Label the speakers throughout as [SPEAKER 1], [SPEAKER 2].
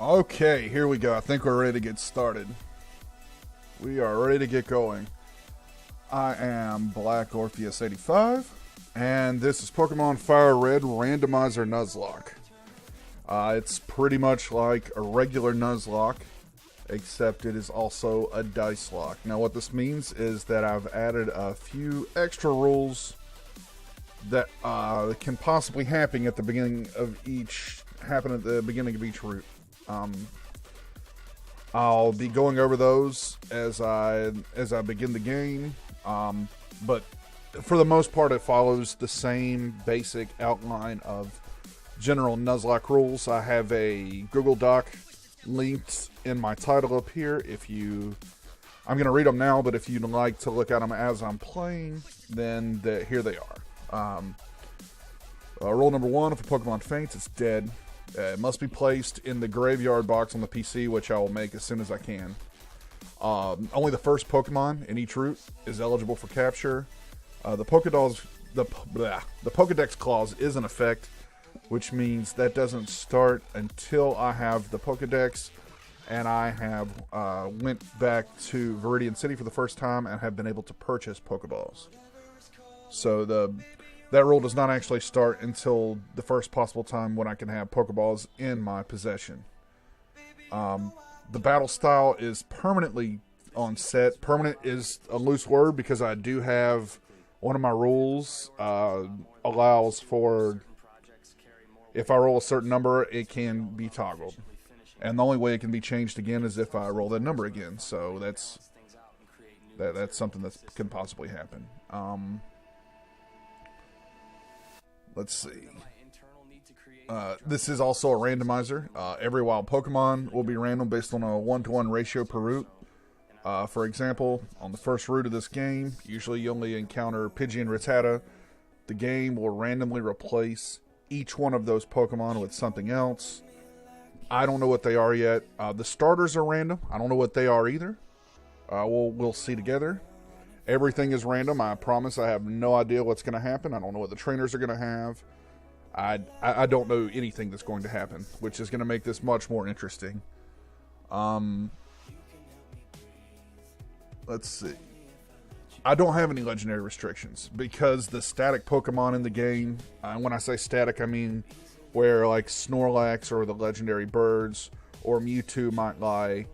[SPEAKER 1] Okay, here we go. I think we're ready to get started. We are ready to get going. I am Black Orpheus 85, and this is Pokemon Fire Red Randomizer Nuzlocke. It's pretty much like a regular Nuzlocke, except it is also a Dicelocke. Now what this means is that I've added a few extra rules that can possibly happen at the beginning of each route. I'll be going over those as I begin the game, but for the most part, it follows the same basic outline of general Nuzlocke rules. I have a Google Doc linked in my title up here. I'm going to read them now, but if you'd like to look at them as I'm playing, then here they are. Rule number 1: if a Pokemon faints, it's dead. It must be placed in the graveyard box on the PC, which I will make as soon as I can. Only the first Pokemon in each route is eligible for capture. The Pokedex clause is in effect, which means that doesn't start until I have the Pokedex and I have went back to Viridian City for the first time and have been able to purchase Pokeballs. So that rule does not actually start until the first possible time when I can have Pokeballs in my possession. The battle style is permanently on set. Permanent is a loose word because I do have one of my rules allows for, if I roll a certain number, it can be toggled. And the only way it can be changed again is if I roll that number again. So that's something that can possibly happen. Let's see. This is also a randomizer. Every wild Pokemon will be random based on a 1-to-1 ratio per route. For example, on the first route of this game, usually you only encounter Pidgey and Rattata. The game will randomly replace each one of those Pokemon with something else. I don't know what they are yet. The starters are random. I don't know what they are either. We'll see together. Everything is random. I promise I have no idea what's going to happen. I don't know what the trainers are going to have. I don't know anything that's going to happen, which is going to make this much more interesting. Let's see. I don't have any legendary restrictions because the static Pokemon in the game, when I say static, I mean where like Snorlax or the legendary birds or Mewtwo might lie.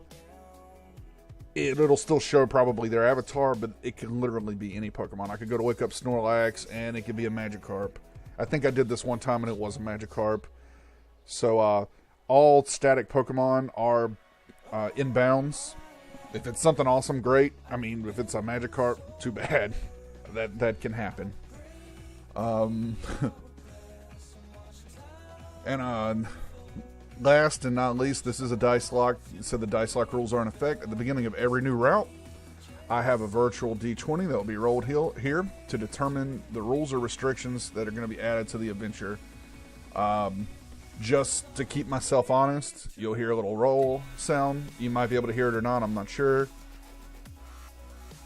[SPEAKER 1] It'll still show probably their avatar, but it can literally be any Pokemon. I could go to wake up Snorlax, and it could be a Magikarp. I think I did this one time, and it was a Magikarp. So, all static Pokemon are in bounds. If it's something awesome, great. I mean, if it's a Magikarp, too bad. That can happen. Last and not least, this is a Dicelocke, so the Dicelocke rules are in effect. At the beginning of every new route, I have a virtual D20 that will be rolled here to determine the rules or restrictions that are going to be added to the adventure. Just to keep myself honest, you'll hear a little roll sound. You might be able to hear it or not, I'm not sure.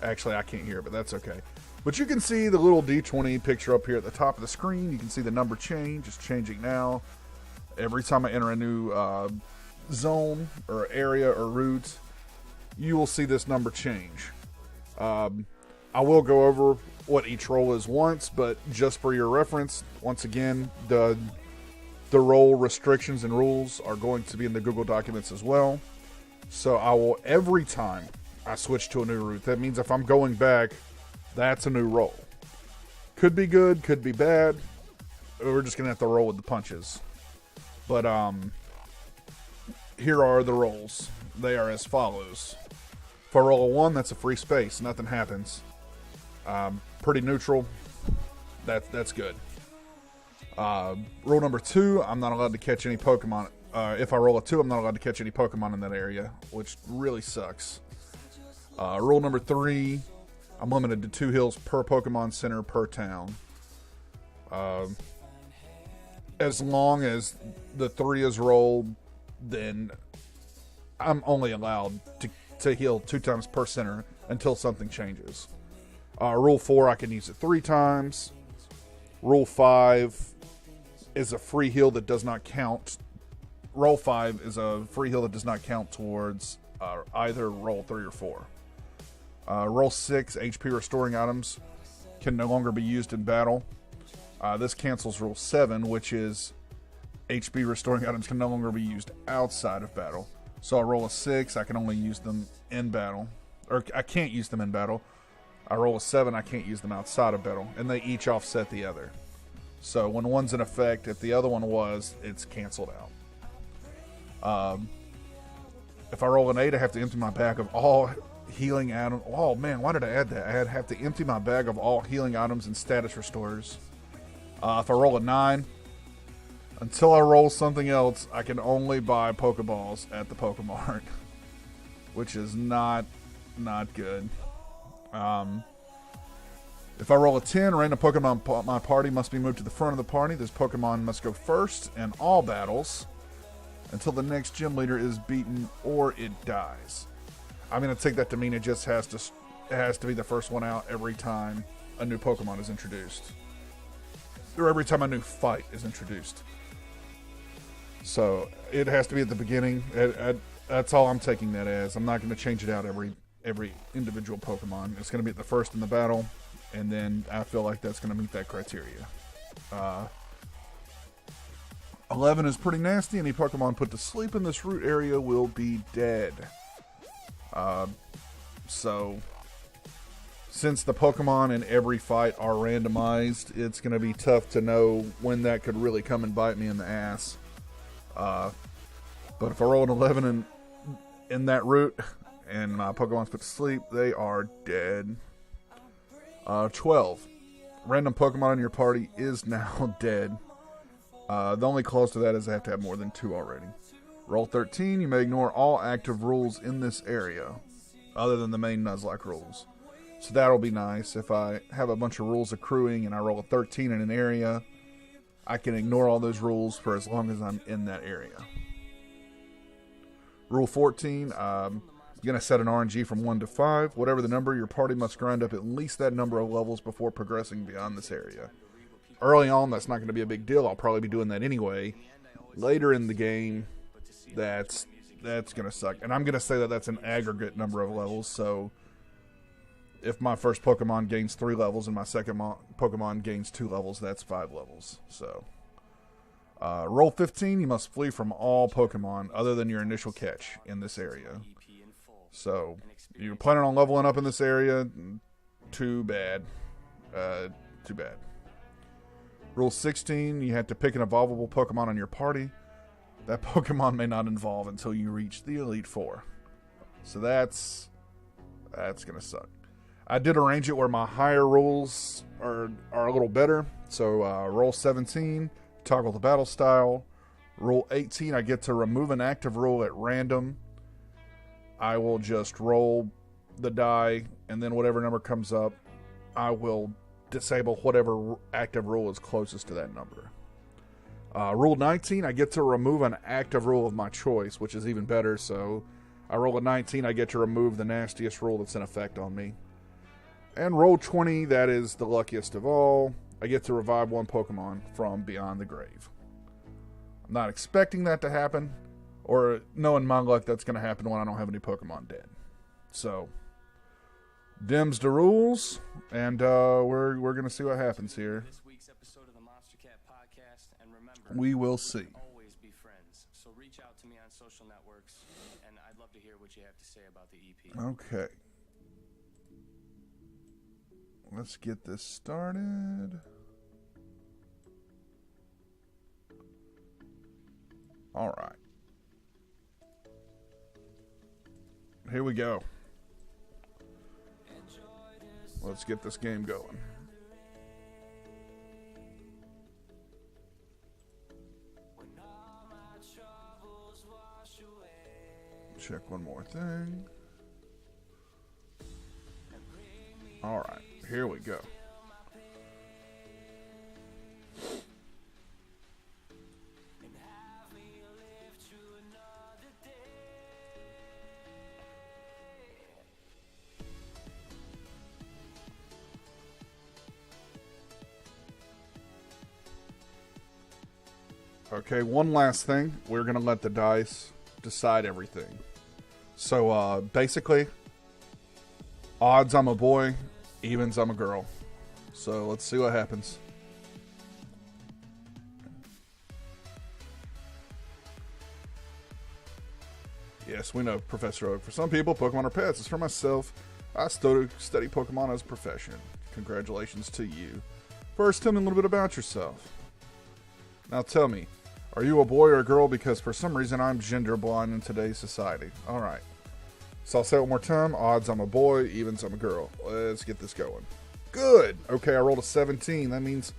[SPEAKER 1] Actually, I can't hear it, but that's okay. But you can see the little D20 picture up here at the top of the screen. You can see the number change. It's changing now. Every time I enter a new zone or area or route, you will see this number change. I will go over what each roll is once, but just for your reference, once again, the roll restrictions and rules are going to be in the Google documents as well. So I will, every time I switch to a new route, that means if I'm going back, that's a new roll. Could be good, could be bad. We're just going to have to roll with the punches. But here are the rolls. They are as follows. If I roll a 1, that's a free space. Nothing happens. Pretty neutral. That's good. Rule number 2, I'm not allowed to catch any Pokemon. If I roll a 2, I'm not allowed to catch any Pokemon in that area, which really sucks. Rule number 3, I'm limited to 2 hills per Pokemon Center per town. As long as the 3 is rolled, then I'm only allowed to heal 2 times per center until something changes. Rule 4, I can use it 3 times. Rule 5 is a free heal that does not count roll 5 is a free heal that does not count towards either roll 3 or 4. Roll 6, HP restoring items can no longer be used in battle. This cancels rule 7, which is HP restoring items can no longer be used outside of battle. So I roll a 6, I can only use them in battle. Or I can't use them in battle. I roll a 7, I can't use them outside of battle. And they each offset the other. So when one's in effect, if the other one was, it's canceled out. If I roll an 8, I have to empty my bag of all healing items. Oh man, why did I add that? I have to empty my bag of all healing items and status restorers. If I roll a 9, until I roll something else, I can only buy Pokeballs at the Pokemart, which is not good. If I roll a 10, random Pokemon my party must be moved to the front of the party. This Pokemon must go first in all battles until the next gym leader is beaten or it dies. I'm going to take that to mean it just has to be the first one out every time a new Pokemon is introduced. Or every time a new fight is introduced. So it has to be at the beginning. That's all I'm taking that as. I'm not going to change it out every individual Pokemon. It's going to be at the first in the battle, and then I feel like that's going to meet that criteria. 11 is pretty nasty. Any Pokemon put to sleep in this route area will be dead. So since the Pokemon in every fight are randomized, it's going to be tough to know when that could really come and bite me in the ass. But if I roll an 11 in that route and my Pokemon's put to sleep, they are dead. 12. Random Pokemon in your party is now dead. The only clause to that is I have to have more than 2 already. Roll 13. You may ignore all active rules in this area, other than the main Nuzlocke rules. So that'll be nice. If I have a bunch of rules accruing and I roll a 13 in an area, I can ignore all those rules for as long as I'm in that area. Rule 14, you're going to set an RNG from 1 to 5. Whatever the number, your party must grind up at least that number of levels before progressing beyond this area. Early on, that's not going to be a big deal. I'll probably be doing that anyway. Later in the game, that's going to suck. And I'm going to say that that's an aggregate number of levels, so if my first Pokemon gains 3 levels and my second Pokemon gains 2 levels, that's 5 levels. So, roll 15, you must flee from all Pokemon other than your initial catch in this area. So, you're planning on leveling up in this area? Too bad. Too bad. Rule 16, you have to pick an evolvable Pokemon on your party. That Pokemon may not evolve until you reach the Elite Four. So that's going to suck. I did arrange it where my higher rules are a little better. So roll 17, toggle the battle style. Rule 18, I get to remove an active rule at random. I will just roll the die, and then whatever number comes up, I will disable whatever active rule is closest to that number. Rule 19, I get to remove an active rule of my choice, which is even better. So I roll a 19, I get to remove the nastiest rule that's in effect on me. And roll 20, that is the luckiest of all. I get to revive 1 Pokemon from beyond the grave. I'm not expecting that to happen, or knowing my luck, that's going to happen when I don't have any Pokemon dead. So, dims the rules, and we're going to see what happens here. We will see.
[SPEAKER 2] Always be friends. So reach out to me on social networks, and I'd love to hear what you have to say about the EP.
[SPEAKER 1] Okay. Let's get this started. All right. Here we go. Let's get this game going. Check one more thing. All right, here we go. Okay, one last thing. We're going to let the dice decide everything. So, basically, odds I'm a boy, evens I'm a girl. So, let's see what happens. Yes, we know, Professor Oak. For some people, Pokemon are pets. As for myself, I study Pokemon as a profession. Congratulations to you. First, tell me a little bit about yourself. Now tell me, are you a boy or a girl? Because for some reason I'm gender blind in today's society. Alright. So I'll say it one more time. Odds I'm a boy, evens I'm a girl. Let's get this going. Good! Okay, I rolled a 17. That means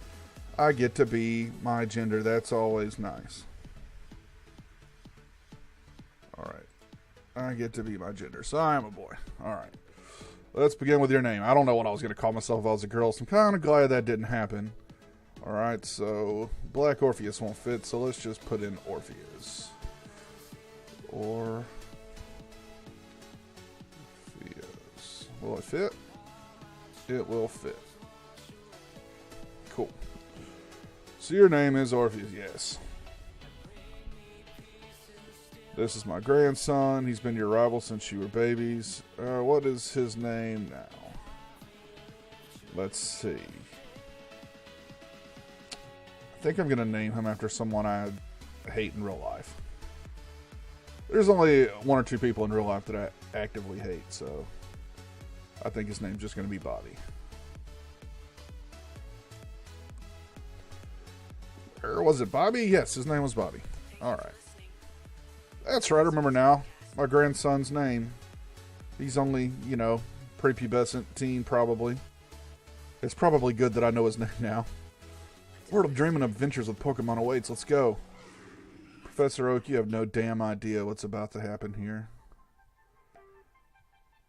[SPEAKER 1] I get to be my gender. That's always nice. Alright. I get to be my gender. So I am a boy. Alright. Let's begin with your name. I don't know what I was going to call myself if I was a girl, so I'm kind of glad that didn't happen. Alright, so Black Orpheus won't fit, so let's just put in Orpheus. Orpheus. Will it fit? It will fit. Cool. So your name is Orpheus, yes. This is my grandson. He's been your rival since you were babies. What is his name now? Let's see. I think I'm going to name him after someone I hate in real life. There's only one or two people in real life that I actively hate, so I think his name's just going to be Bobby. Or was it Bobby? Yes, his name was Bobby. Alright. That's right, I remember now. My grandson's name. He's only, prepubescent teen, probably. It's probably good that I know his name now. World of Dreaming Adventures with Pokemon awaits. Let's go. Professor Oak, you have no damn idea what's about to happen here.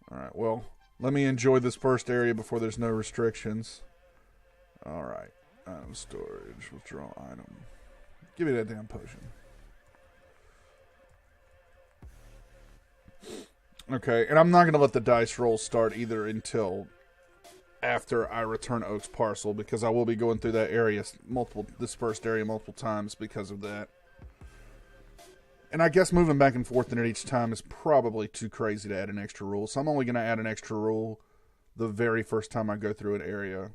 [SPEAKER 1] Alright, well, let me enjoy this first area before there's no restrictions. Alright. Item storage. Withdraw item. Give me that damn potion. Okay, and I'm not going to let the dice roll start either until after I return Oak's parcel, because I will be going through that area, this first area multiple times because of that. And I guess moving back and forth in it each time is probably too crazy to add an extra rule, so I'm only going to add an extra rule the very first time I go through an area.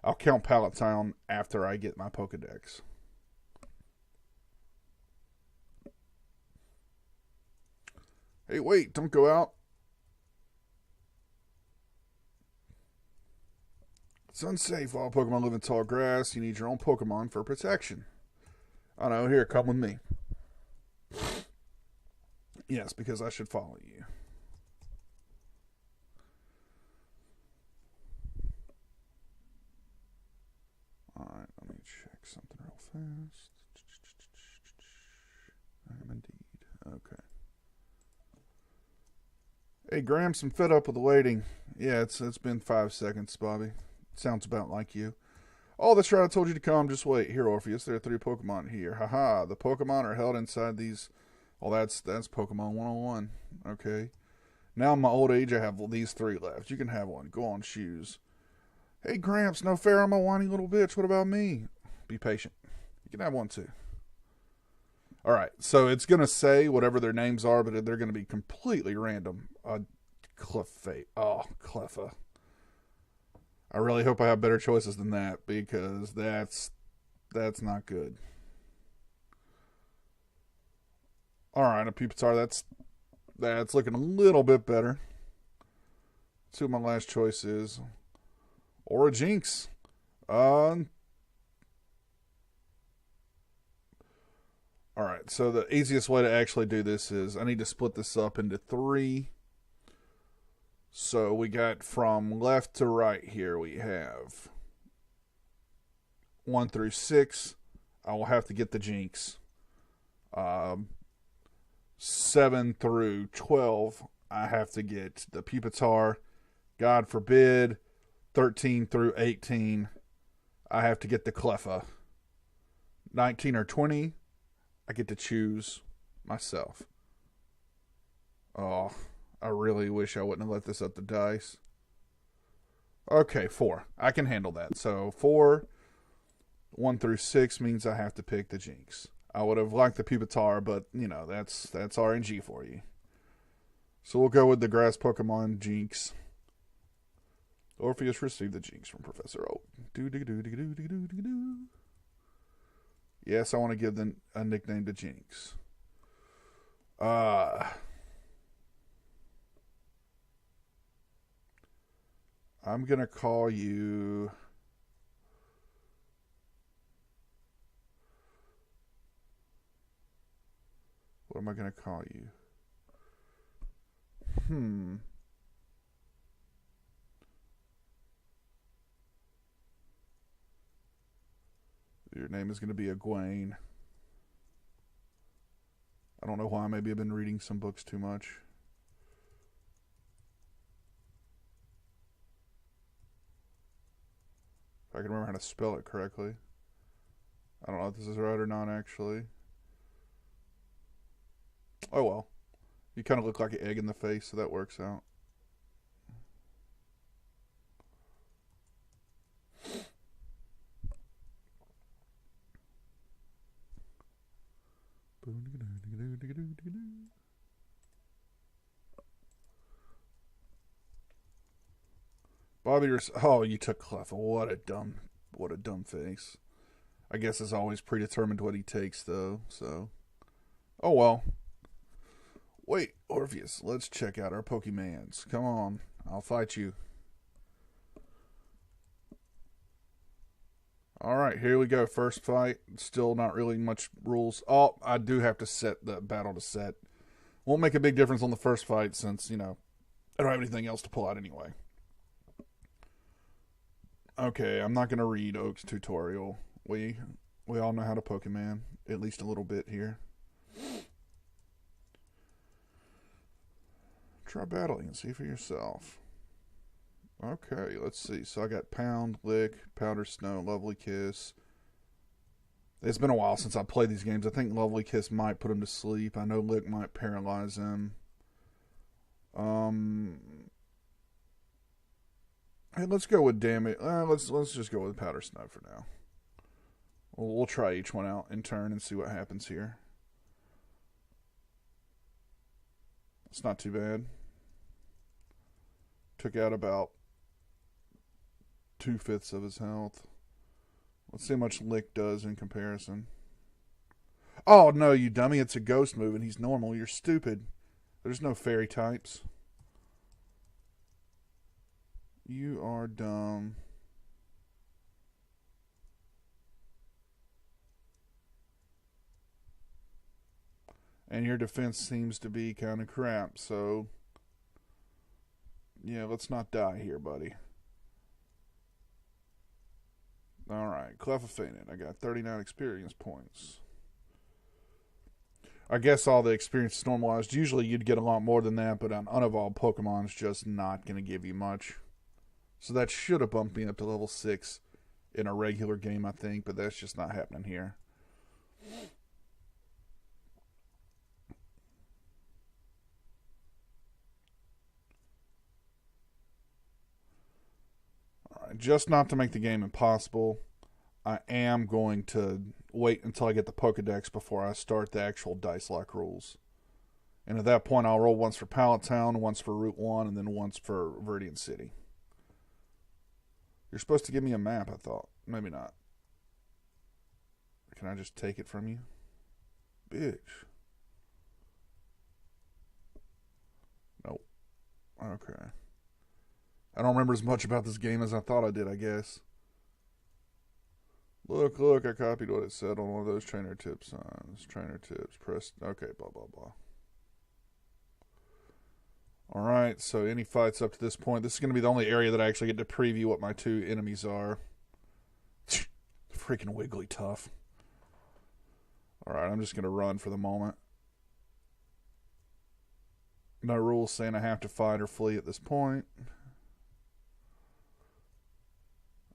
[SPEAKER 1] I'll count pallet time after I get my Pokedex. Hey, wait, don't go out. It's unsafe. All Pokemon live in tall grass. You need your own Pokemon for protection. I know, here, come with me. Yes, because I should follow you. Alright, let me check something real fast. I am indeed. Okay. Hey, Gramps, I'm fed up with the waiting. Yeah, it's been 5 seconds, Bobby. Sounds about like you. Oh, that's right, I told you to come. Just wait. Here, Orpheus, there are 3 Pokemon here. Haha, the Pokemon are held inside these... Oh, that's Pokemon 101. Okay. Now in my old age, I have these 3 left. You can have one. Go on, choose. Hey, Gramps, no fair, I'm a whiny little bitch. What about me? Be patient. You can have one, too. Alright, so it's going to say whatever their names are, but they're going to be completely random. Cleffa. Oh, Cleffa. I really hope I have better choices than that, because that's not good. Alright, a Pupitar, that's looking a little bit better. Let's see what my last choice is. Or a Jinx. Alright, so the easiest way to actually do this is I need to split this up into 3. So we got from left to right here, we have 1 through 6. I will have to get the Jinx. 7 through 12, I have to get the Pupitar. God forbid. 13 through 18, I have to get the Cleffa. 19 or 20, I get to choose myself. Oh, I really wish I wouldn't have let this up the dice. Okay, 4. I can handle that. So 4, 1 through 6 means I have to pick the Jinx. I would have liked the Pupitar, but, you know, that's RNG for you. So we'll go with the grass Pokemon Jinx. Orpheus received the Jinx from Professor Oak. Yes, I want to give them a nickname to Jinx. I'm going to call you... What am I going to call you? Your name is going to be Egwene. I don't know why. Maybe I've been reading some books too much. If I can remember how to spell it correctly. I don't know if this is right or not, actually. Oh well. You kind of look like an egg in the face, so that works out. Bobby, oh, you took Clef. What a dumb face. I guess it's always predetermined what he takes, though. So, oh well. Wait, Orpheus, let's check out our Pokemans. Come on, I'll fight you. Alright, here we go. First fight. Still not really much rules. Oh, I do have to set the battle to set. Won't make a big difference on the first fight since, you know, I don't have anything else to pull out anyway. Okay, I'm not going to read Oak's tutorial. We all know how to Pokemon, at least a little bit here. Try battling and see for yourself. Okay, let's see. So I got Pound, Lick, Powder Snow, Lovely Kiss. It's been a while since I played these games. I think Lovely Kiss might put him to sleep. I know Lick might paralyze him. Hey, let's go with damage. Let's just go with Powder Snow for now. We'll try each one out in turn and see what happens here. It's not too bad. Took out about 2/5 of his health. Let's see how much Lick does in comparison. Oh, no, you dummy. It's a ghost move, and he's normal. You're stupid. There's no fairy types. You are dumb. And your defense seems to be kind of crap, so... Yeah, let's not die here, buddy. Alright, Clefairy. I got 39 experience points. I guess all the experience is normalized. Usually you'd get a lot more than that, but an unevolved Pokemon is just not going to give you much. So that should have bumped me up to level 6 in a regular game, I think, but that's just not happening here. Just not to make the game impossible, I am going to wait until I get the Pokedex before I start the actual Dicelocke rules. And at that point, I'll roll once for Pallet Town, once for Route 1, and then once for Viridian City. You're supposed to give me a map, I thought. Maybe not. Can I just take it from you? Bitch. Nope. Okay. I don't remember as much about this game as I thought I did, I guess. Look, I copied what it said on one of those trainer tip signs. Trainer tips, press, okay, blah, blah, blah. Alright, so any fights up to this point. This is going to be the only area that I actually get to preview what my two enemies are. Freaking Wigglytuff. Alright, I'm just going to run for the moment. No rules saying I have to fight or flee at this point.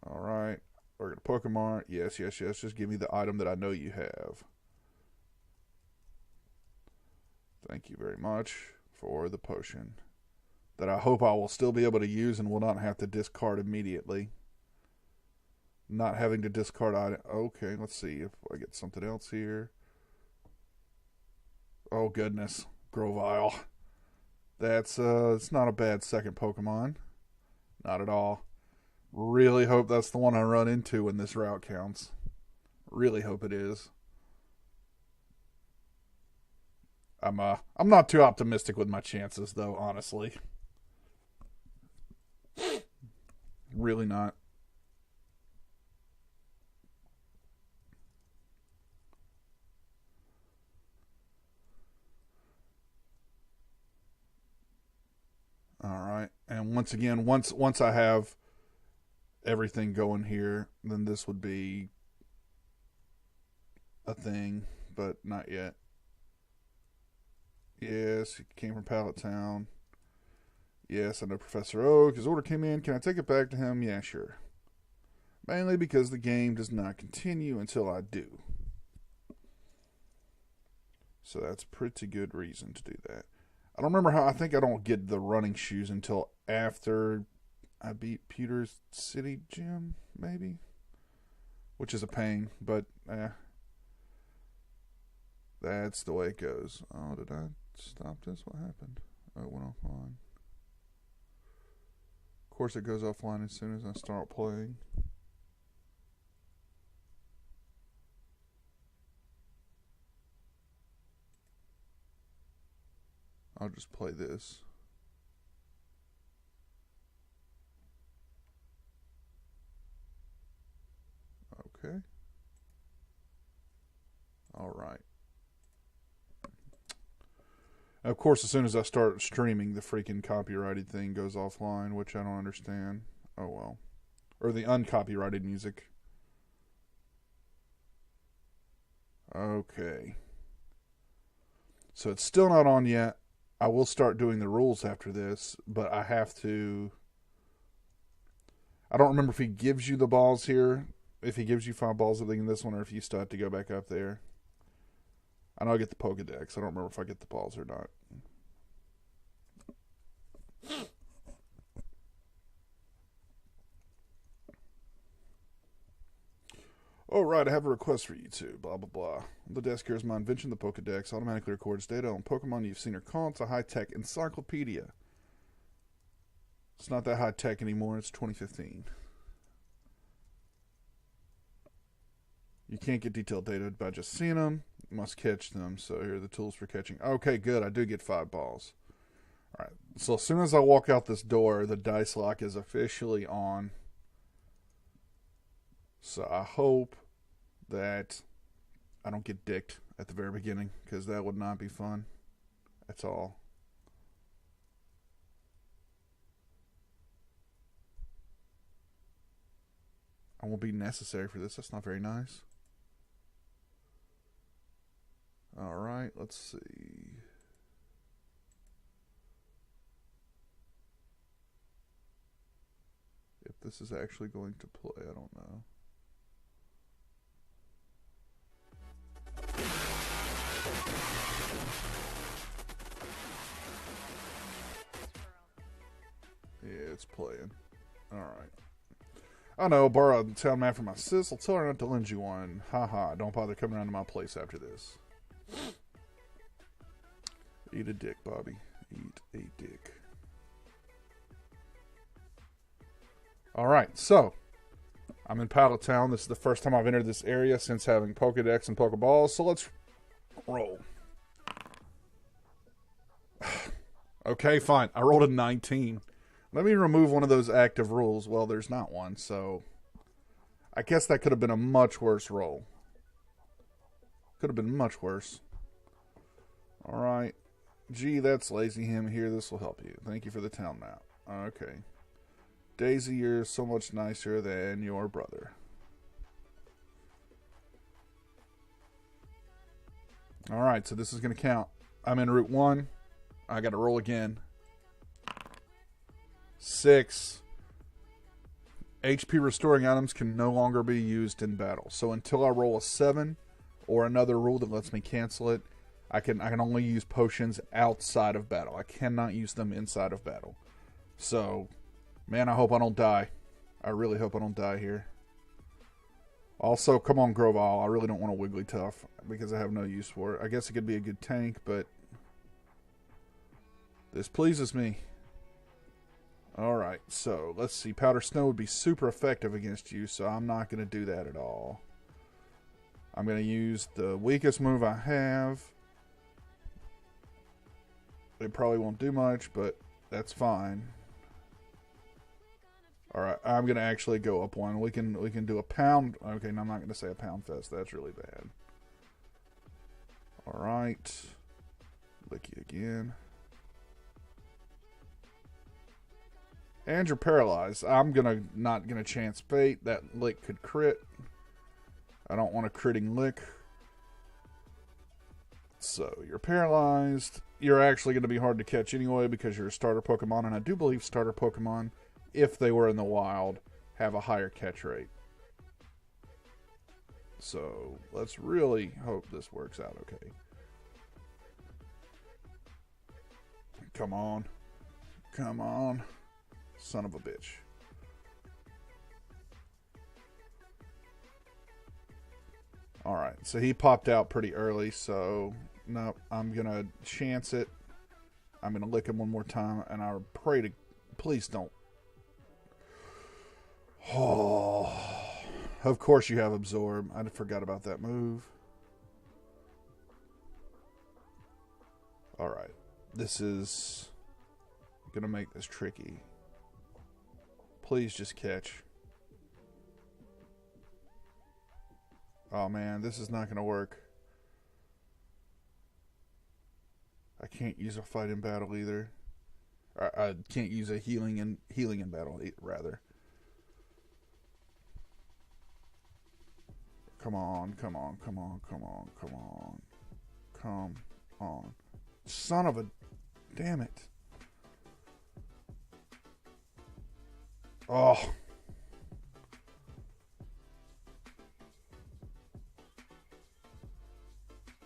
[SPEAKER 1] Alright, we're going to Pokemon. Yes. Just give me the item that I know you have. Thank you very much for the potion. That I hope I will still be able to use and will not have to discard immediately. Not having to discard item. Okay, let's see if I get something else here. Oh, goodness. Grovyle. That's, it's not a bad second Pokemon. Not at all. Really hope that's the one I run into when this route counts. Really hope it is. I'm not too optimistic with my chances, though, honestly. Really not. All right. And once again, once I have everything going here, then this would be a thing, but not yet. Yes, he came from Pallet Town. Yes, I know Professor Oak. His order came in. Can I take it back to him? Yeah, sure. Mainly because the game does not continue until I do. So that's a pretty good reason to do that. I don't remember how. I think I don't get the running shoes until after I beat Pewter's City Gym, maybe? Which is a pain, but that's the way it goes. Oh, did I stop this? What happened? Oh, it went offline. Of course, it goes offline as soon as I start playing. I'll just play this. Okay. All right. Of course, as soon as I start streaming, the freaking copyrighted thing goes offline, which I don't understand. Oh well. Or the uncopyrighted music. Okay. So it's still not on yet. I will start doing the rules after this, but I have to... I don't remember if he gives you the balls here. If he gives you 5 balls in this one, or if you still have to go back up there. I know I get the Pokedex. I don't remember if I get the balls or not. Oh, right, I have a request for you two. Blah, blah, blah. The desk here is my invention. The Pokedex automatically records data on Pokemon you've seen or caught. It's a high-tech encyclopedia. It's not that high-tech anymore. It's 2015. You can't get detailed data by just seeing them. You must catch them. So here are the tools for catching. Okay, good. I do get 5 balls. All right. So as soon as I walk out this door, the Dicelocke is officially on. So I hope that I don't get dicked at the very beginning, because that would not be fun. That's all. I won't be necessary for this. That's not very nice. Alright, let's see. If this is actually going to play, I don't know. Yeah, it's playing. Alright. I know, borrow the town map from my sis. I'll tell her not to lend you one. Haha, don't bother coming around to my place after this. Eat a dick, Bobby. Eat a dick. Alright, so I'm in Pallet Town. This is the first time I've entered this area since having Pokedex and Pokeballs, so let's roll. Okay, fine. I rolled a 19. Let me remove one of those active rules. Well, there's not one, so I guess that could have been a much worse roll. Could have been much worse. Alright. Gee, that's lazy him here. This will help you. Thank you for the town map. Okay. Daisy, you're so much nicer than your brother. Alright, so this is going to count. I'm in Route 1. I got to roll again. 6. HP restoring items can no longer be used in battle. So until I roll a 7 or another rule that lets me cancel it, I can only use potions outside of battle. I cannot use them inside of battle. So, man, I hope I don't die. I really hope I don't die here. Also, come on, Grovyle. I really don't want a Wigglytuff because I have no use for it. I guess it could be a good tank, but this pleases me. Alright, so let's see. Powder Snow would be super effective against you, so I'm not going to do that at all. I'm going to use the weakest move I have. It probably won't do much, but that's fine. Alright, I'm going to actually go up one. We can do a pound. Okay, no, I'm not going to say a pound fest. That's really bad. Alright. Lick you again. And you're paralyzed. I'm not gonna chance fate. That lick could crit. I don't want a critting lick. So you're paralyzed. You're actually going to be hard to catch anyway because you're a starter Pokemon, and I do believe starter Pokemon, if they were in the wild, have a higher catch rate. So let's really hope this works out okay. Come on. Come on. Son of a bitch. Alright, so he popped out pretty early, so no, I'm going to chance it. I'm going to lick him one more time, and I pray to... Please don't. Oh, of course you have Absorb. I forgot about that move. Alright, this is going to make this tricky. Please just catch. Oh man, this is not going to work. I can't use a fight in battle either. I can't use a healing in battle rather. Come on, come on, come on, come on, come on. Come on. Son of a... Damn it. Oh.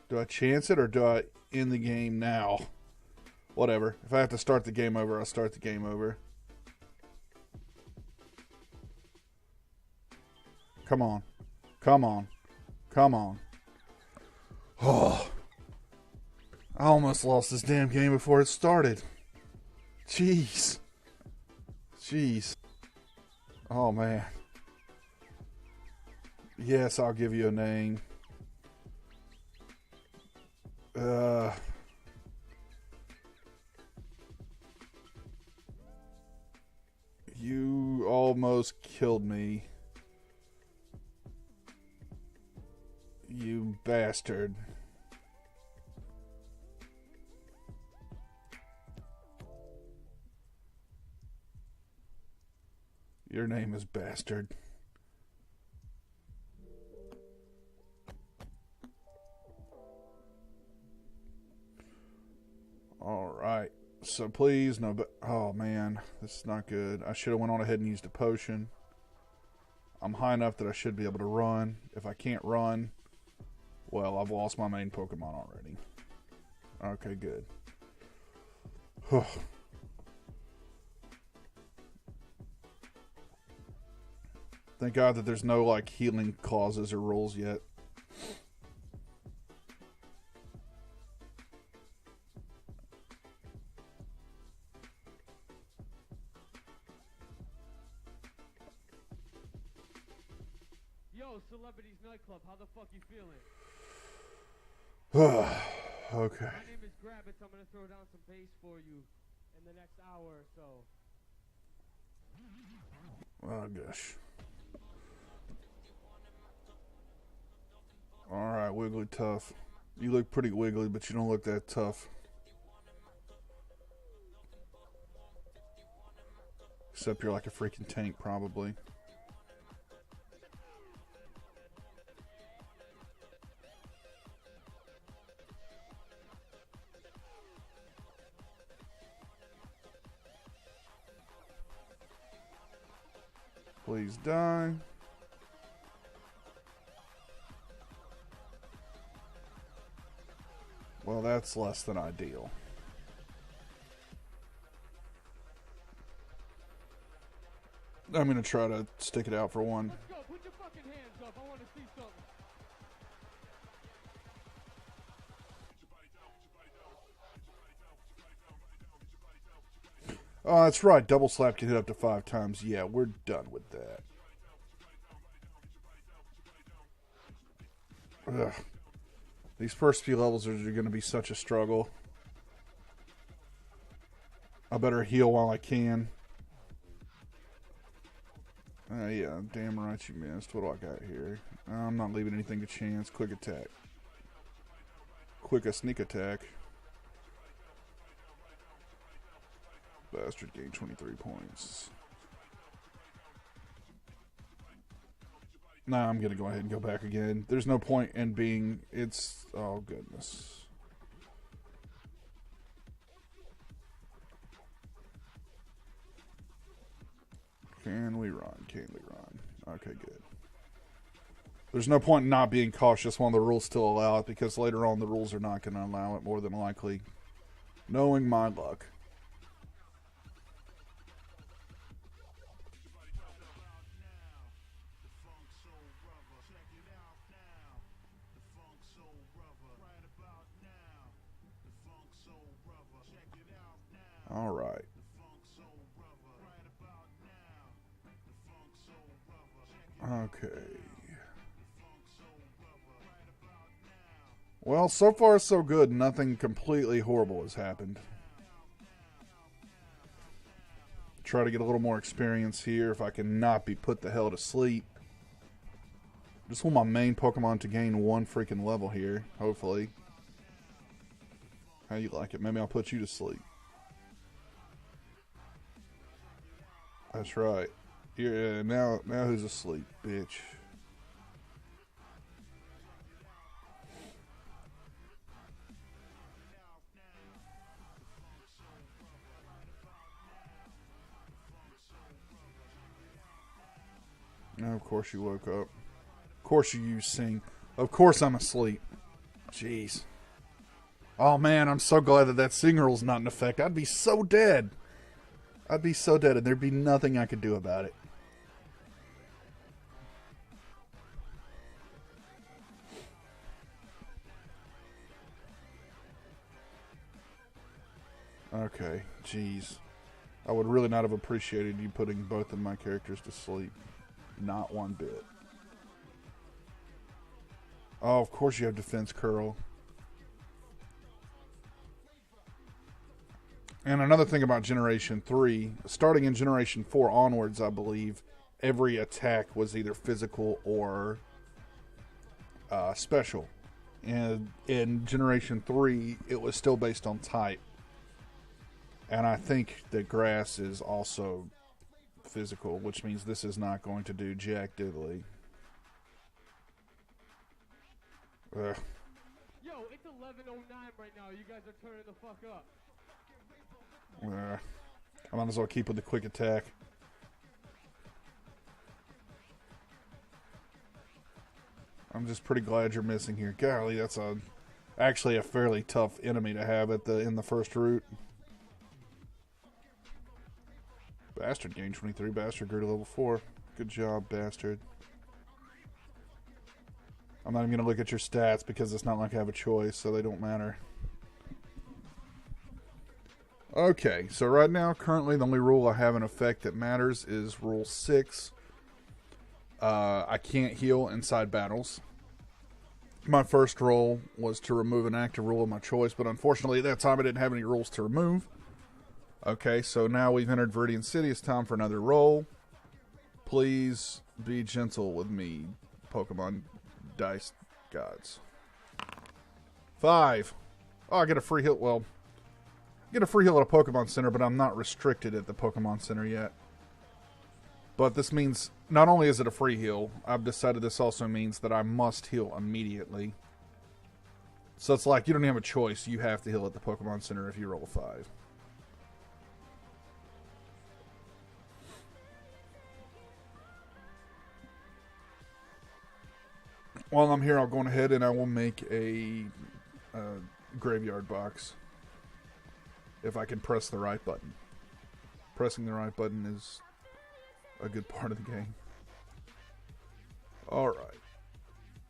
[SPEAKER 1] Do I chance it or do I end the game now? Whatever. If I have to start the game over, I'll start the game over. Come on. Come on. Come on. Oh. I almost lost this damn game before it started. Jeez. Jeez. Oh, man. Yes, I'll give you a name. You almost killed me. You bastard. Your name is Bastard. Alright. So please, no, but... Oh, man. This is not good. I should have went on ahead and used a potion. I'm high enough that I should be able to run. If I can't run, well, I've lost my main Pokemon already. Okay, good. Thank God that there's no, like, healing clauses or rules yet.
[SPEAKER 3] Yo, Celebrities Nightclub, how the fuck you feeling?
[SPEAKER 1] Okay.
[SPEAKER 3] My name is Grabbits. I'm gonna throw down some bass for you in the next hour or so.
[SPEAKER 1] Oh, gosh. Alright, Wigglytuff. You look pretty wiggly, but you don't look that tough. Except you're like a freaking tank, probably. Please die. Well, that's less than ideal. I'm going to try to stick it out for one.
[SPEAKER 3] Let's go. Put your fucking hands up. I want to
[SPEAKER 1] Oh, that's right. Double slap can hit up to 5 times. Yeah, we're done with that. Ugh. These first few levels are going to be such a struggle. I better heal while I can. Yeah, damn right you missed. What do I got here? I'm not leaving anything to chance. Quick attack. Quick a sneak attack. Bastard gained 23 points. Nah, I'm going to go ahead and go back again. There's no point in being... It's... Oh, goodness. Can we run? Can we run? Okay, good. There's no point in not being cautious when the rules still allow it, because later on the rules are not going to allow it, more than likely. Knowing my luck. All right. Okay. Well, so far so good. Nothing completely horrible has happened. Try to get a little more experience here if I can not be put the hell to sleep. Just want my main Pokemon to gain 1 freaking level here, hopefully. How you like it? Maybe I'll put you to sleep. That's right. Yeah, now who's asleep, bitch? No, of course you woke up. Of course you use sing. Of course I'm asleep. Jeez. Oh man, I'm so glad that sing rule's not in effect. I'd be so dead. I'd be so dead and there'd be nothing I could do about it. Okay, jeez. I would really not have appreciated you putting both of my characters to sleep. Not one bit. Oh, of course you have defense curl. And another thing about Generation 3, starting in Generation 4 onwards, I believe, every attack was either physical or special. And in Generation 3, it was still based on type. And I think that grass is also physical, which means this is not going to do jack diddly. Ugh.
[SPEAKER 3] Yo, it's 11:09 right now. You guys are turning the fuck up.
[SPEAKER 1] I might as well keep with the quick attack. I'm just pretty glad you're missing here. Golly, that's actually a fairly tough enemy to have in the first route. Bastard gained 23. Bastard grew to level 4. Good job, Bastard. I'm not even going to look at your stats because it's not like I have a choice, so they don't matter. Okay, so right now, currently, the only rule I have in effect that matters is Rule 6. I can't heal inside battles. My first rule was to remove an active rule of my choice, but unfortunately at that time I didn't have any rules to remove. Okay, so now we've entered Viridian City. It's time for another roll. Please be gentle with me, Pokemon Dice Gods. 5. Oh, I get a free heal. Well, I get a free heal at a Pokemon Center, but I'm not restricted at the Pokemon Center yet. But this means, not only is it a free heal, I've decided this also means that I must heal immediately. So it's like, you don't have a choice. You have to heal at the Pokemon Center if you roll a 5. While I'm here, I'll go ahead and I will make a graveyard box. If I can press the right button. Pressing the right button is a good part of the game. Alright.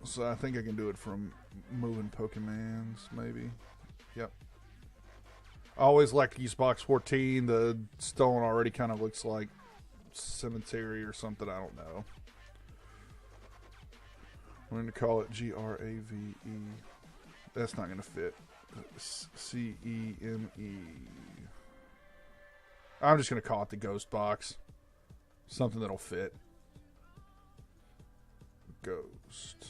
[SPEAKER 1] So I think I can do it from moving Pokemons, maybe. Yep. I always like to use box 14. The stone already kind of looks like cemetery or something. I don't know. I'm going to call it Grave. That's not going to fit. CEME. I'm just going to call it the ghost box. Something that'll fit. Ghost.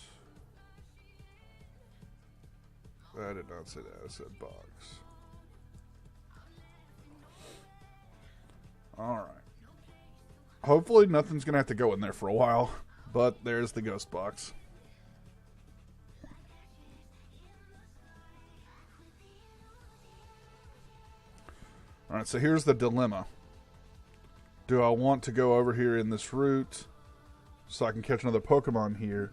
[SPEAKER 1] I did not say that. I said box. Alright. Hopefully nothing's going to have to go in there for a while. But there's the ghost box. Alright, so here's the dilemma. Do I want to go over here in this route so I can catch another Pokemon here?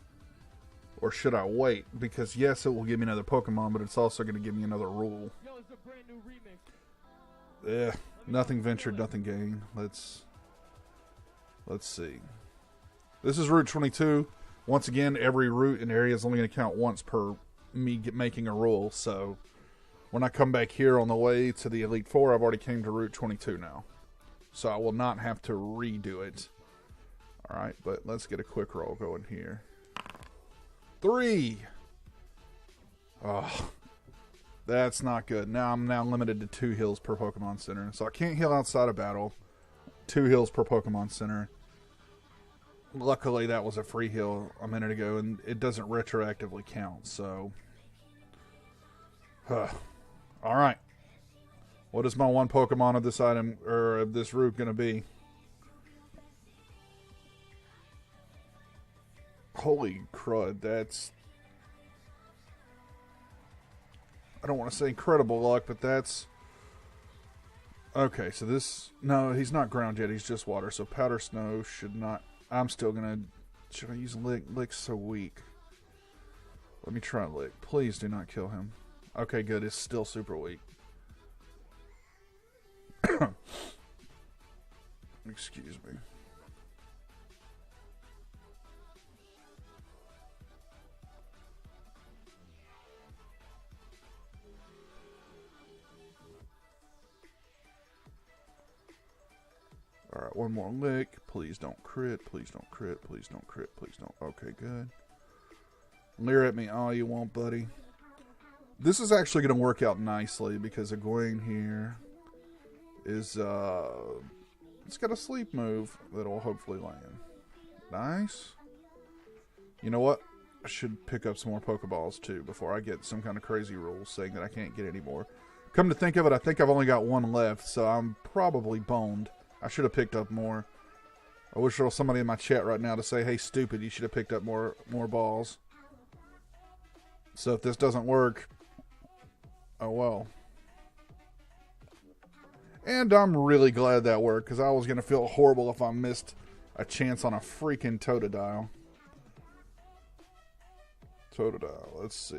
[SPEAKER 1] Or should I wait? Because yes, it will give me another Pokemon, but it's also going to give me another rule.
[SPEAKER 3] Yo, it's a brand new remix.
[SPEAKER 1] Nothing ventured, nothing gained. Let's see. This is Route 22. Once again, every route and area is only going to count once per me making a rule. So when I come back here on the way to the Elite Four, I've already came to Route 22 now. So I will not have to redo it. Alright, but let's get a quick roll going here. 3! Oh, that's not good. Now I'm limited to 2 heals per Pokemon Center. So I can't heal outside of battle. 2 heals per Pokemon Center. Luckily, that was a free heal a minute ago, and it doesn't retroactively count, so... Alright. What is my one Pokemon of this item, or of this route, going to be? Holy crud, that's... I don't want to say incredible luck, but that's... Okay, so this... No, he's not ground yet, he's just water, so Powder Snow should not... I'm still gonna... Should I use Lick? Lick's so weak. Let me try Lick. Please do not kill him. Okay, good. It's still super weak. Excuse me. Alright, one more lick. Please don't crit. Please don't crit. Please don't crit. Please don't. Okay, good. Leer at me all you want, buddy. This is actually going to work out nicely because Egwene here is, it's got a sleep move that'll hopefully land. Nice. You know what? I should pick up some more Pokeballs too before I get some kind of crazy rule saying that I can't get any more. Come to think of it, I think I've only got 1 left, so I'm probably boned. I should have picked up more. I wish there was somebody in my chat right now to say, hey, stupid, you should have picked up more balls. So if this doesn't work, oh well. And I'm really glad that worked, because I was going to feel horrible if I missed a chance on a freaking Totodile. Totodile, let's see.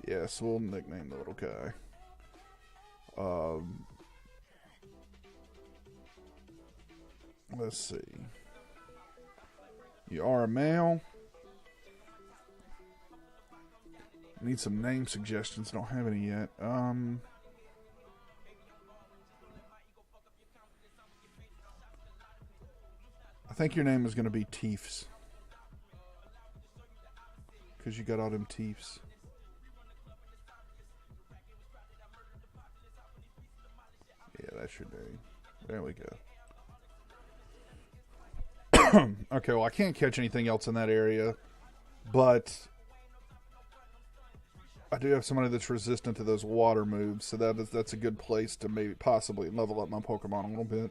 [SPEAKER 1] Yes, we'll nickname the little guy. Let's see. You are a male. Need some name suggestions. Don't have any yet. I think your name is going to be Teefs. Because you got all them Teefs. Yeah, that's your name. There we go. Okay, well, I can't catch anything else in that area, but I do have somebody that's resistant to those water moves, so that's a good place to maybe possibly level up my Pokemon a little bit.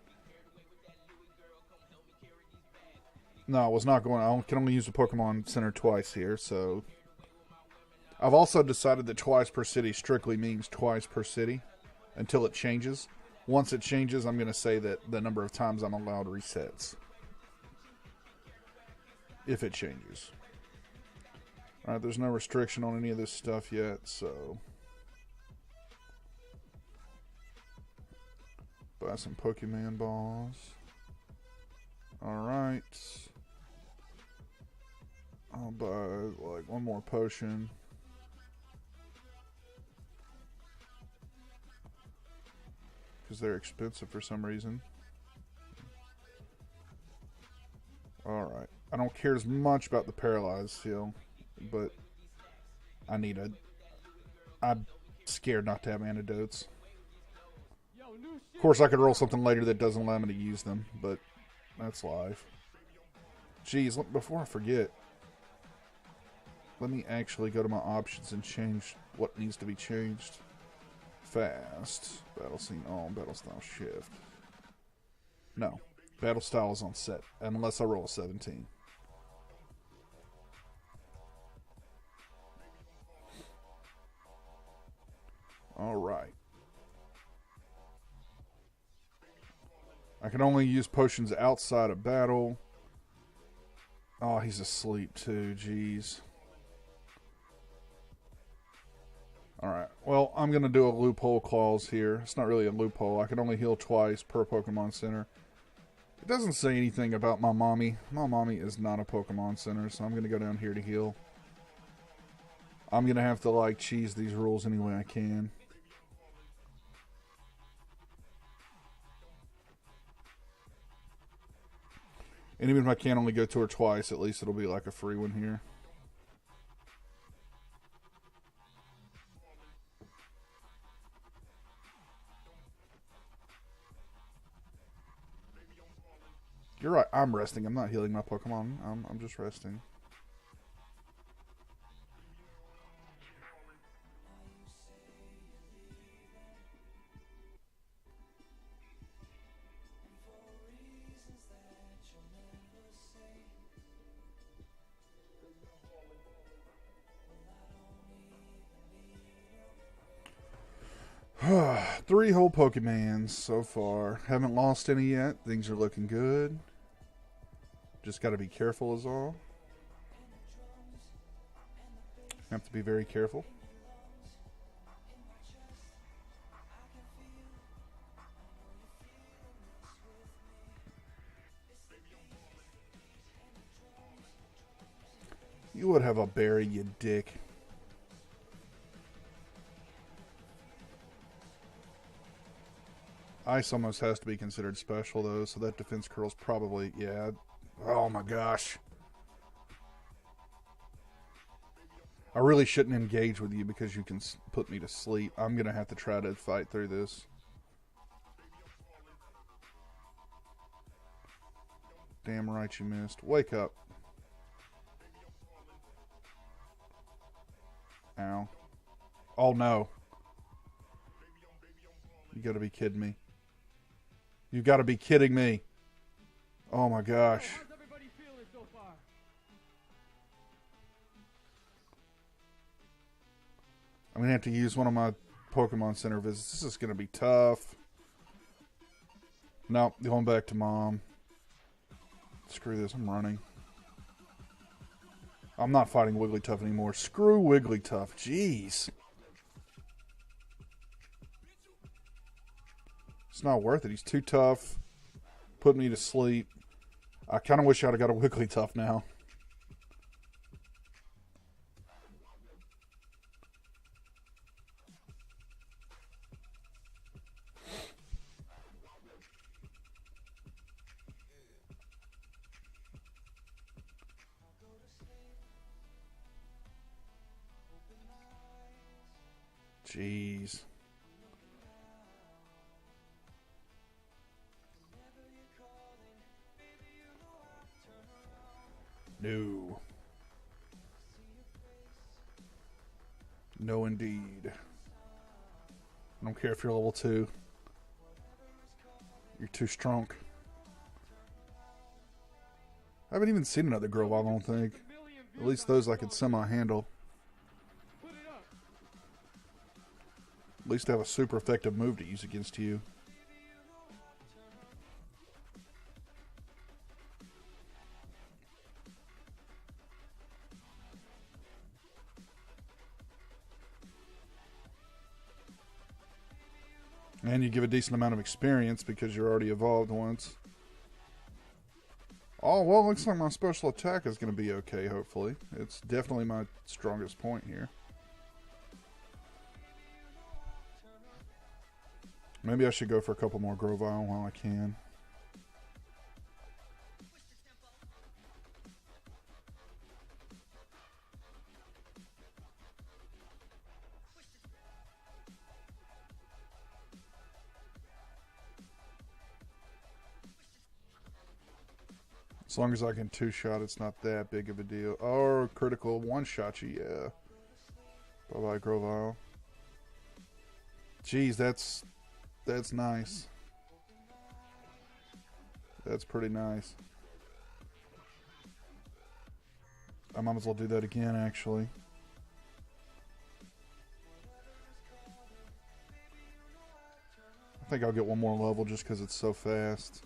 [SPEAKER 1] No, I was not going. I can only use the Pokemon Center twice here, so I've also decided that twice per city strictly means twice per city until it changes. Once it changes, I'm going to say that the number of times I'm allowed resets. If it changes. Alright, there's no restriction on any of this stuff yet, so... Buy some Pokemon balls. Alright. I'll buy, like, 1 more potion. because they're expensive for some reason. Alright. I don't care as much about the paralyzed skill, but I need a... I'm scared not to have antidotes. Of course, I could roll something later that doesn't allow me to use them, but that's life. Jeez, before I forget, let me actually go to my options and change what needs to be changed. Fast. Battle scene on. Battle style shift. No. Battle style is on set, unless I roll a 17. Alright. I can only use potions outside of battle. Oh, he's asleep too. Jeez. Alright. Well, I'm going to do a loophole clause here. It's not really a loophole. I can only heal twice per Pokemon Center. It doesn't say anything about my mommy. My mommy is not a Pokemon Center, so I'm going to go down here to heal. I'm going to have to, like, cheese these rules any way I can. And even if I can't only go to her twice, at least it'll be like a free one here. You're right, I'm resting. I'm not healing my Pokemon. I'm just resting. Three whole Pokemans so far. Haven't lost any yet. Things are looking good. Just got to be careful is all. Have to be very careful. You would have a berry, you dick. Ice almost has to be considered special, though, so that defense curl's probably, yeah. Oh my gosh. I really shouldn't engage with you because you can put me to sleep. I'm going to have to try to fight through this. Damn right you missed. Wake up. Ow. Oh no. You gotta be kidding me. You gotta be kidding me. Oh my gosh.
[SPEAKER 3] How's everybody feeling so far?
[SPEAKER 1] I'm gonna have to use one of my Pokemon Center visits. This is gonna be tough. Nope, going back to mom. Screw this, I'm running. I'm not fighting Wigglytuff anymore. Screw Wigglytuff. Jeez. It's not worth it. He's too tough. Put me to sleep. I kind of wish I'd have got a Wigglytuff now. Jeez. No. No, indeed. I don't care if you're level 2. You're too strong. I haven't even seen another Grovyle, I don't think. At least those I could semi-handle. At least I have a super effective move to use against you. And you give a decent amount of experience because you're already evolved once. Oh, well, looks like my special attack is going to be okay, hopefully. It's definitely my strongest point here. Maybe I should go for a couple more Grovyle while I can. As long as I can two-shot, it's not that big of a deal. Oh, critical one-shot you, yeah. Bye-bye, Grovyle. Jeez, that's nice. That's pretty nice. I might as well do that again, actually. I think I'll get one more level just because it's so fast.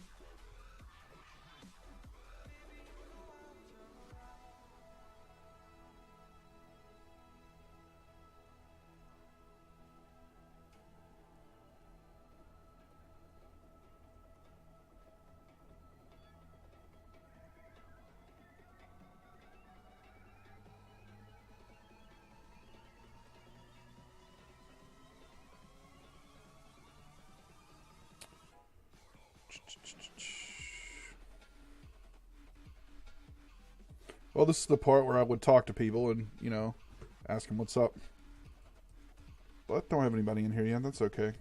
[SPEAKER 1] Well, this is the part where I would talk to people and, you know, ask them what's up. But don't have anybody in here yet. That's okay.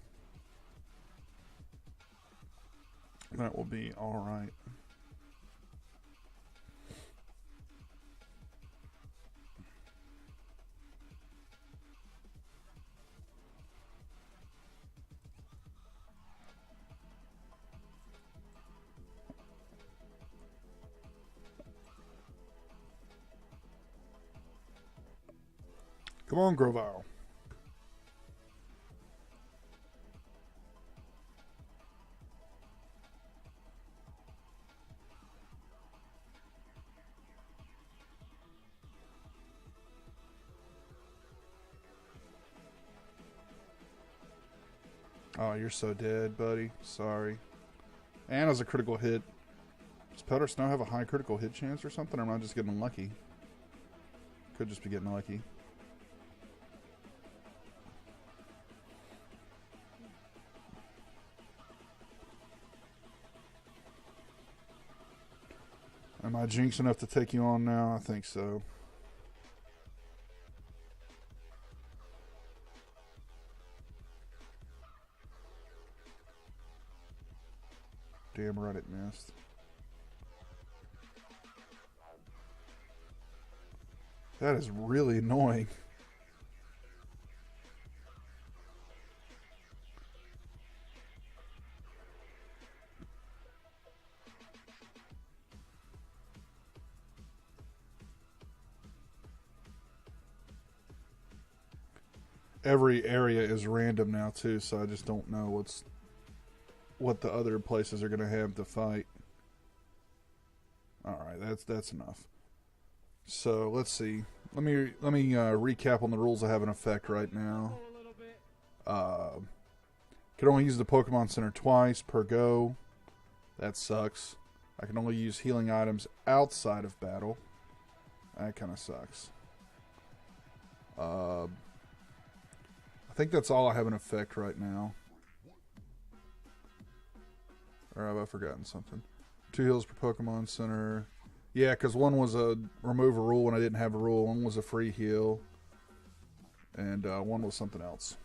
[SPEAKER 1] That will be alright. Come on, Grovyle. Oh, you're so dead, buddy. Sorry. And it was a critical hit. Does Powder Snow have a high critical hit chance or something? Or am I just getting lucky? Could just be getting lucky. Am I jinx enough to take you on now? I think so. Damn right it missed. That is really annoying. Every area is random now too, so I just don't know what the other places are going to have to fight. All right, that's enough. So let's see. Let me recap on the rules I have in effect right now. Can only use the Pokemon Center twice per go. That sucks. I can only use healing items outside of battle. That kind of sucks. I think that's all I have in effect right now. Or have I forgotten something? 2 heals per Pokemon Center. Yeah, because one was a remove a rule when I didn't have a rule. One was a free heal. And one was something else.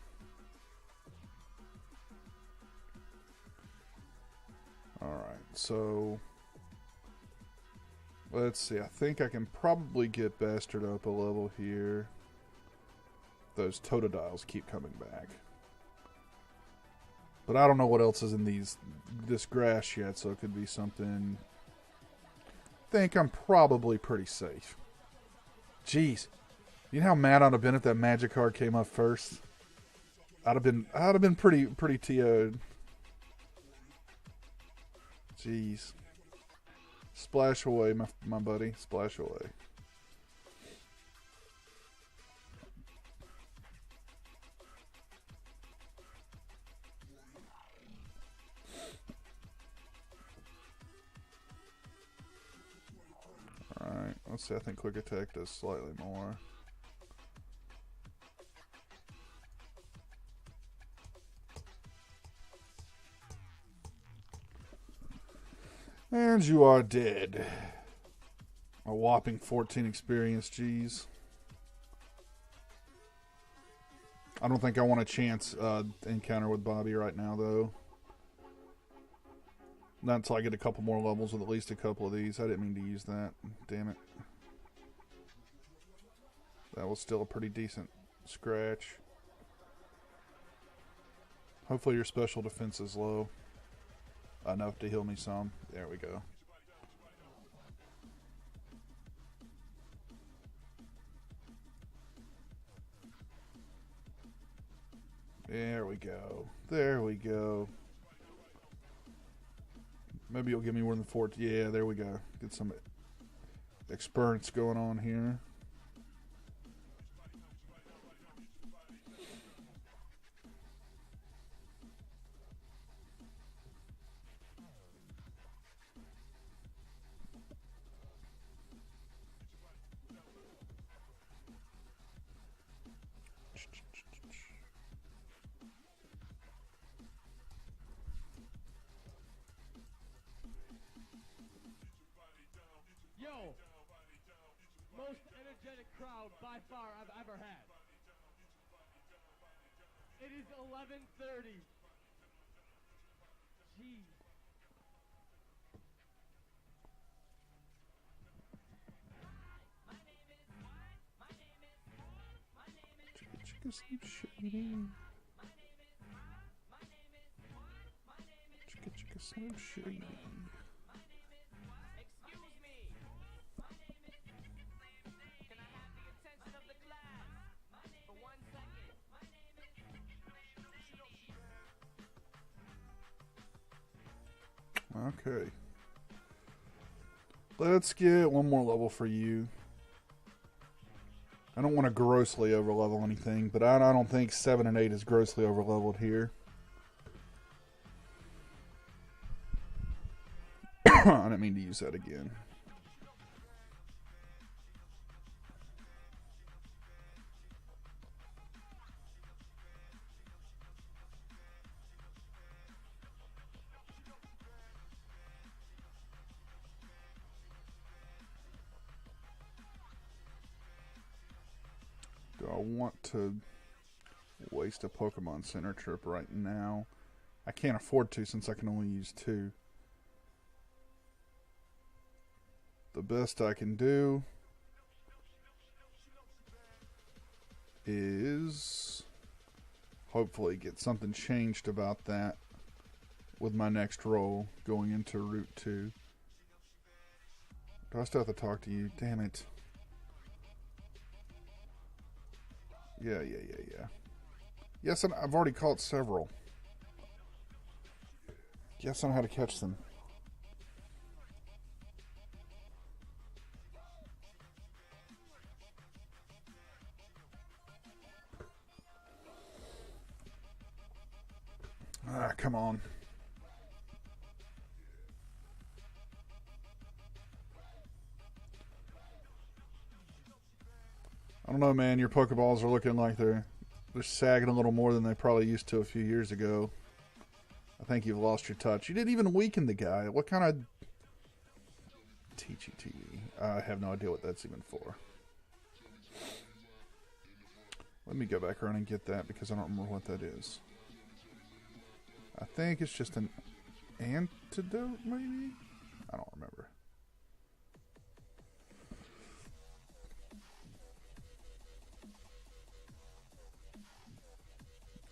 [SPEAKER 1] Alright, so let's see. I think I can probably get Bastard up a level here. Those Totodiles keep coming back. But I don't know what else is in this grass yet, so it could be something. I think I'm probably pretty safe. Jeez. You know how mad I'd have been if that magic card came up first? I'd have been pretty TO'd. Jeez. Splash away, my buddy. Splash away. Alright, let's see. I think Quick Attack does slightly more. And you are dead. A whopping 14 experience, geez. I don't think I want a chance encounter with Bobby right now, though. Not until I get a couple more levels with at least a couple of these. I didn't mean to use that. Damn it. That was still a pretty decent scratch. Hopefully your special defense is low. Enough to heal me some. There we go. There we go. There we go. Maybe you'll give me more than 4. Yeah, there we go. Get some experience going on here.
[SPEAKER 3] Yo, most energetic crowd by far I've ever had. It is 11:30. Jeez.
[SPEAKER 1] Chicka Slim Shady. Chicka Slim Shady. Okay. Let's get one more level for you. I don't want to grossly overlevel anything, but I don't think 7 and 8 is grossly overleveled here. I didn't mean to use that again. Do I want to waste a Pokemon Center trip right now? I can't afford to since I can only use 2. The best I can do is hopefully get something changed about that with my next roll going into Route 2. Do I still have to talk to you? Damn it. Yeah. Yes, I've already caught several. Yes, I know how to catch them. Ah, come on. I don't know, man. Your Pokeballs are looking like they're sagging a little more than they probably used to a few years ago. I think you've lost your touch. You didn't even weaken the guy. What kind of TGT? I have no idea what that's even for. Let me go back around and get that because I don't remember what that is. I think it's just an antidote, maybe? I don't remember.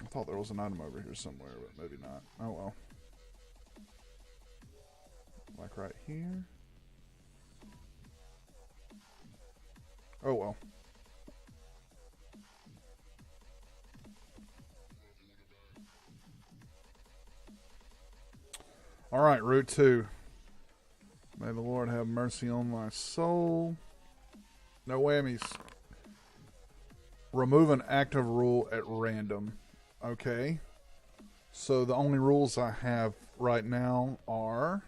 [SPEAKER 1] I thought there was an item over here somewhere, but maybe not. Oh well. Like right here. Oh well. Alright, Route 2. May the Lord have mercy on my soul. No whammies. Remove an active rule at random. Okay. So the only rules I have right now are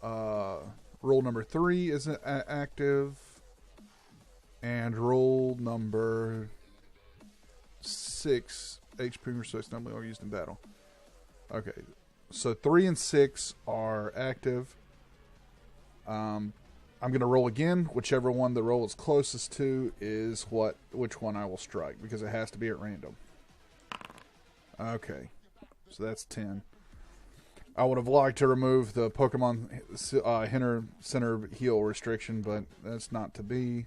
[SPEAKER 1] rule number 3 isn't active, and rule number 6, HP resource normally are used in battle. Okay. So 3 and 6 are active. I'm going to roll again. Whichever one the roll is closest to is which one I will strike, because it has to be at random. Okay, so that's 10. I would have liked to remove the Pokemon Center heal restriction, but that's not to be.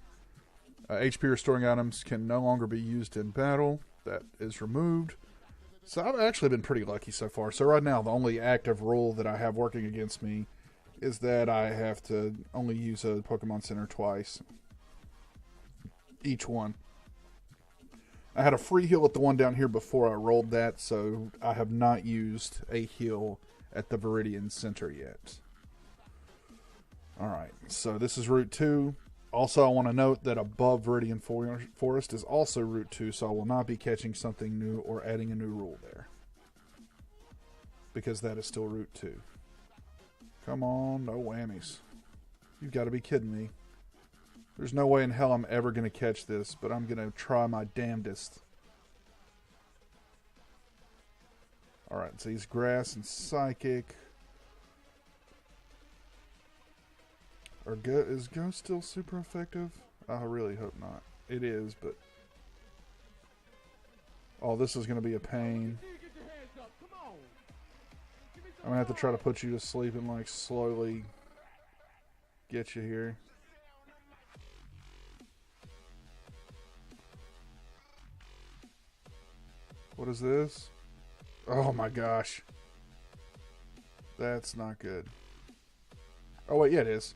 [SPEAKER 1] HP restoring items can no longer be used in battle. That is removed. So I've actually been pretty lucky so far. So right now, the only active rule that I have working against me is that I have to only use a Pokemon Center twice. Each one. I had a free heal at the one down here before I rolled that, so I have not used a heal at the Viridian Center yet. Alright, so this is Route 2. Also, I want to note that above Viridian Forest is also Route 2, so I will not be catching something new or adding a new rule there. Because that is still Route 2. Come on, no whammies. You've got to be kidding me. There's no way in hell I'm ever going to catch this, but I'm going to try my damnedest. Alright, so he's Grass and Psychic. Is Ghost still super effective? I really hope not. It is, but... Oh, this is going to be a pain. I'm going to have to try to put you to sleep and, like, slowly get you here. What is this? Oh my gosh. That's not good. Oh wait, yeah it is.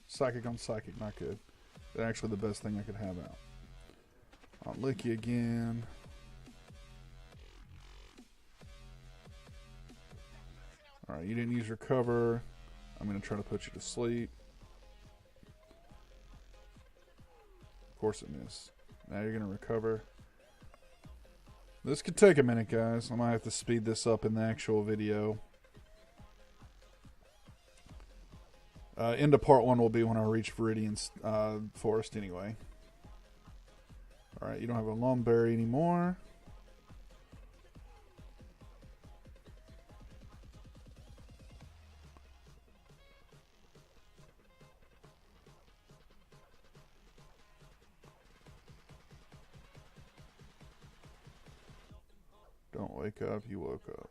[SPEAKER 1] Psychic on Psychic, not good. That's actually the best thing I could have out. I'll lick you again. Alright, you didn't use your cover. I'm going to try to put you to sleep. Of course it missed. Now you're going to recover. This could take a minute, guys. I might have to speed this up in the actual video. End of part 1 will be when I reach Viridian Forest anyway. Alright, you don't have a Lumberry anymore. Don't wake up, you woke up.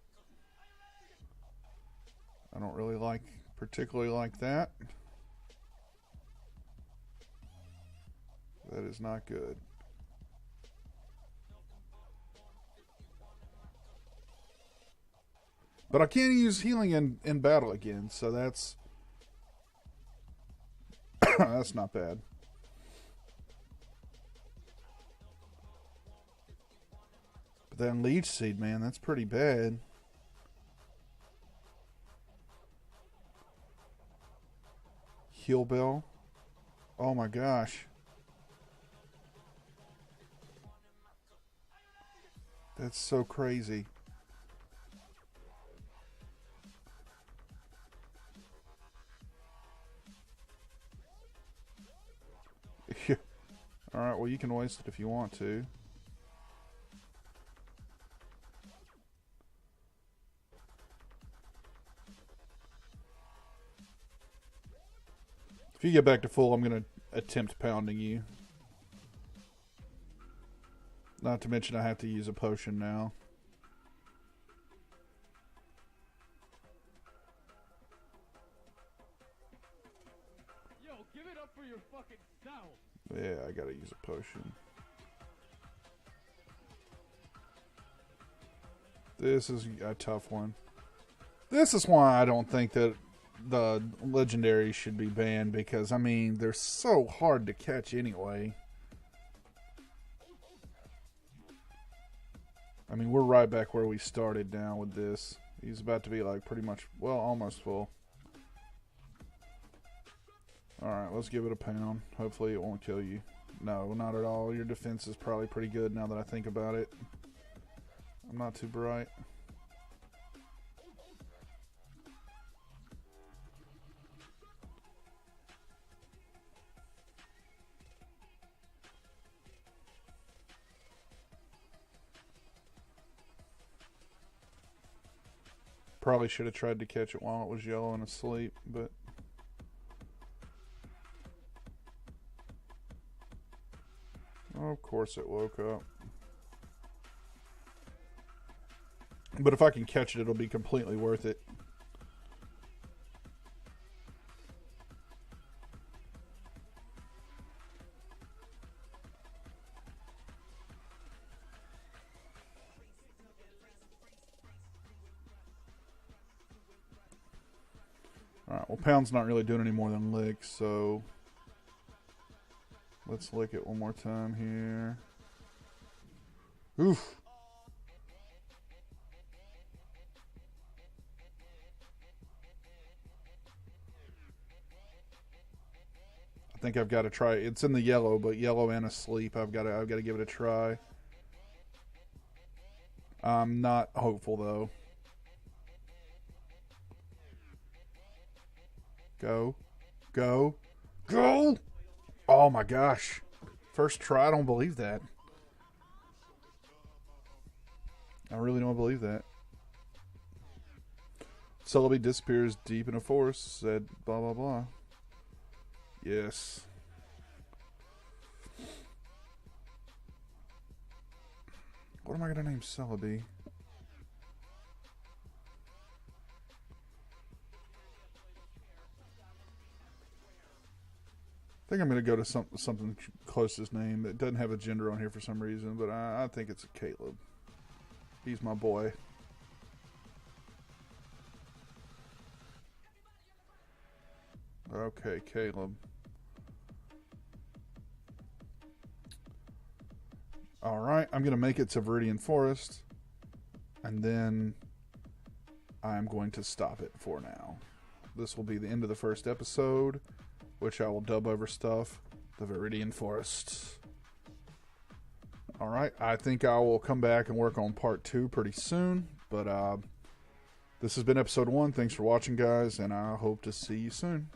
[SPEAKER 1] I don't really particularly like that. That is not good. But I can use healing in battle again, so that's that's not bad. But then Leech Seed, man, that's pretty bad. Heal Bell. Oh my gosh. That's so crazy. Alright, well you can waste it if you want to. If you get back to full, I'm going to attempt pounding you. Not to mention I have to use a potion now.
[SPEAKER 3] Yo, give it up for your fucking self.
[SPEAKER 1] Yeah, I gotta use a potion. This is a tough one. This is why I don't think that the legendaries should be banned, because I mean they're so hard to catch anyway. I mean we're right back where we started now with this. He's about to be like pretty much, well, almost full. Alright, let's give it a pound. Hopefully it won't kill you. No, not at all. Your defense is probably pretty good now that I think about it. I'm not too bright. Probably should have tried to catch it while it was yellow and asleep, but Of course it woke up. But if I can catch it, it'll be completely worth it. Alright, well, Pound's not really doing any more than lick, so let's lick it one more time here. Oof. I think I've got to try. It's in the yellow, but yellow and asleep. I've got to give it a try. I'm not hopeful though. Go, go, go! Oh my gosh! First try. I don't believe that. I really don't believe that. Celebi disappears deep in a forest. Said blah blah blah. Yes. What am I going to name Celebi? I think I'm going to go to something close to his name that doesn't have a gender on here for some reason, but I think it's Caleb. He's my boy. Okay, Caleb. Alright, I'm going to make it to Viridian Forest, and then I'm going to stop it for now. This will be the end of the first episode, which I will dub over stuff, the Viridian Forest. Alright, I think I will come back and work on part 2 pretty soon, but this has been episode 1. Thanks for watching, guys, and I hope to see you soon.